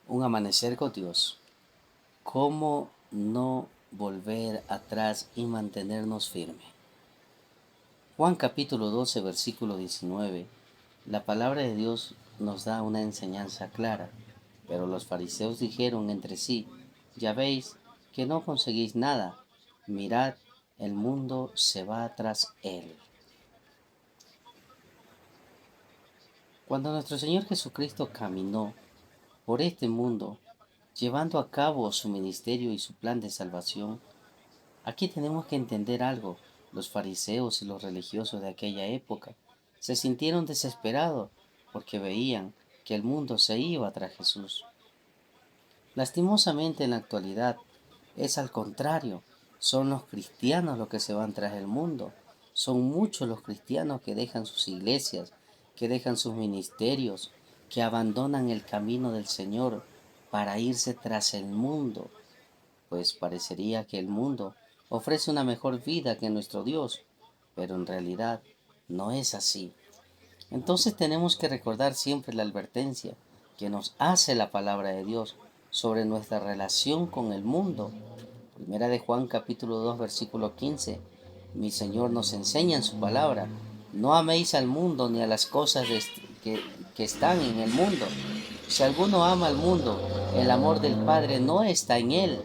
Un amanecer con Dios. ¿Cómo no volver atrás y mantenernos firmes? Juan capítulo 12, versículo 19. La palabra de Dios nos da una enseñanza clara, pero los fariseos dijeron entre sí, ya veis que no conseguís nada, mirad, el mundo se va tras él. Cuando nuestro Señor Jesucristo caminó por este mundo, llevando a cabo su ministerio y su plan de salvación, aquí tenemos que entender algo. Los fariseos y los religiosos de aquella época se sintieron desesperados porque veían que el mundo se iba tras Jesús. Lastimosamente en la actualidad es al contrario. Son los cristianos los que se van tras el mundo. Son muchos los cristianos que dejan sus iglesias, que dejan sus ministerios, que abandonan el camino del Señor para irse tras el mundo, pues parecería que el mundo ofrece una mejor vida que nuestro Dios, pero en realidad no es así. Entonces tenemos que recordar siempre la advertencia que nos hace la palabra de Dios sobre nuestra relación con el mundo. Primera de Juan capítulo 2 versículo 15. Mi Señor nos enseña en su palabra, no améis al mundo ni a las cosas que están en el mundo. Si alguno ama al mundo, el amor del Padre no está en él.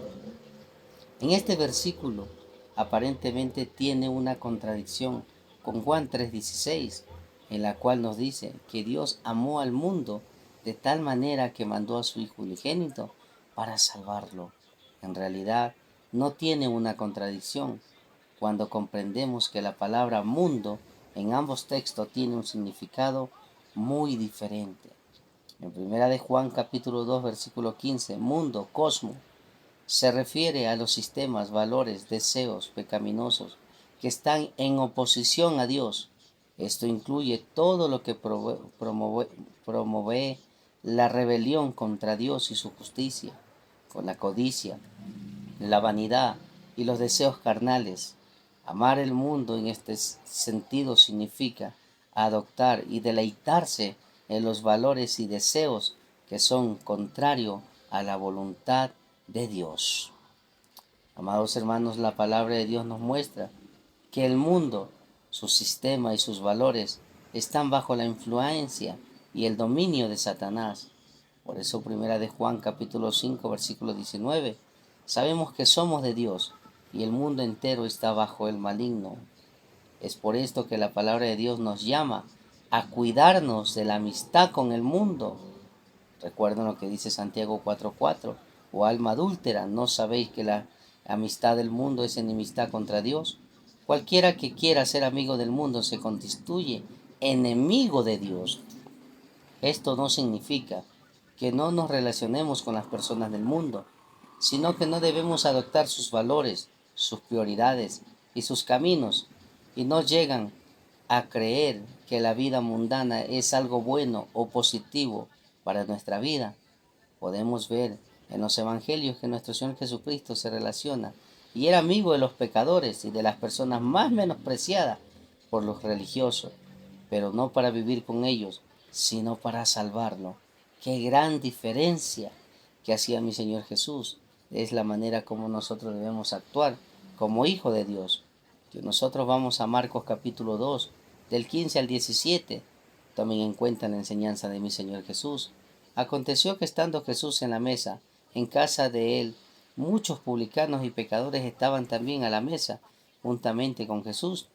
En este versículo aparentemente tiene una contradicción con Juan 3:16, en la cual nos dice que Dios amó al mundo de tal manera que mandó a su Hijo unigénito para salvarlo. En realidad no tiene una contradicción cuando comprendemos que la palabra mundo en ambos textos tiene un significado muy diferente. En primera de Juan capítulo 2 versículo 15, mundo, cosmos, se refiere a los sistemas, valores, deseos pecaminosos que están en oposición a Dios. Esto incluye todo lo que promueve la rebelión contra Dios y su justicia, con la codicia, la vanidad y los deseos carnales. Amar el mundo en este sentido significa adoptar y deleitarse en los valores y deseos que son contrarios a la voluntad de Dios. Amados hermanos, la palabra de Dios nos muestra que el mundo, su sistema y sus valores están bajo la influencia y el dominio de Satanás. Por eso primera de Juan capítulo 5 versículo 19, sabemos que somos de Dios y el mundo entero está bajo el maligno. Es por esto que la palabra de Dios nos llama a cuidarnos de la amistad con el mundo. Recuerden lo que dice Santiago 4:4, o alma adúltera, ¿no sabéis que la amistad del mundo es enemistad contra Dios? Cualquiera que quiera ser amigo del mundo se constituye enemigo de Dios. Esto no significa que no nos relacionemos con las personas del mundo, sino que no debemos adoptar sus valores, sus prioridades y sus caminos, y no llegan a creer que la vida mundana es algo bueno o positivo para nuestra vida. Podemos ver en los evangelios que nuestro Señor Jesucristo se relaciona y era amigo de los pecadores y de las personas más menospreciadas por los religiosos, pero no para vivir con ellos, sino para salvarlo. Qué gran diferencia que hacía mi Señor Jesús. Es la manera como nosotros debemos actuar como hijo de Dios. Que nosotros vamos a Marcos capítulo 2, del 15 al 17. Tomen en cuenta la enseñanza de mi Señor Jesús. Aconteció que estando Jesús en la mesa, en casa de él, muchos publicanos y pecadores estaban también a la mesa, juntamente con Jesús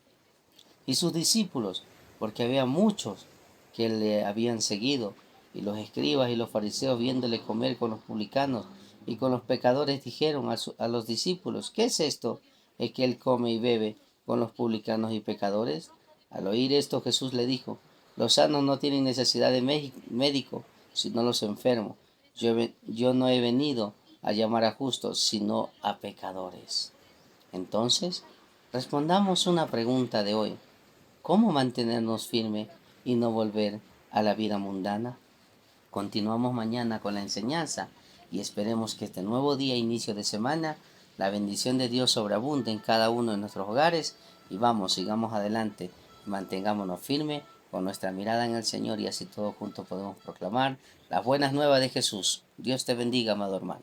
y sus discípulos, porque había muchos que le habían seguido, y los escribas y los fariseos viéndole comer con los publicanos y con los pecadores dijeron a los discípulos, ¿qué es esto? ¿Es que él come y bebe con los publicanos y pecadores? Al oír esto Jesús le dijo, los sanos no tienen necesidad de médico, sino los enfermos. Yo no he venido a llamar a justos, sino a pecadores. Entonces, respondamos una pregunta de hoy. ¿Cómo mantenernos firmes y no volver a la vida mundana? Continuamos mañana con la enseñanza y esperemos que este nuevo día, inicio de semana, la bendición de Dios sobreabunde en cada uno de nuestros hogares y sigamos adelante, mantengámonos firmes con nuestra mirada en el Señor y así todos juntos podemos proclamar las buenas nuevas de Jesús. Dios te bendiga, amado hermano.